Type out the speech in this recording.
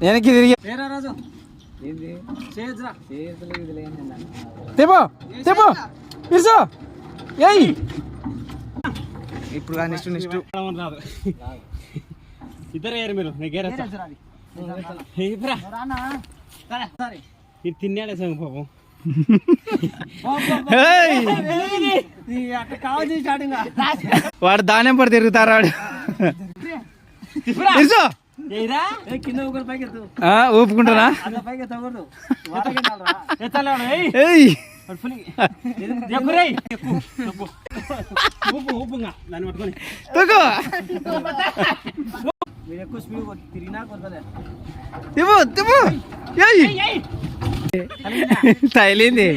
వెనక్కి తిరిగి తెపో తెపో ఇర్సో ఏయ్ ఇప్పుడు కానీ నెక్స్ట్ ఇద్దరు ఏరు మీరు ఇది తిన్నాడే సంగ పాపం వాడు దానం పడి తిరుగుతారా ఊపుకుంటారా తగిలింది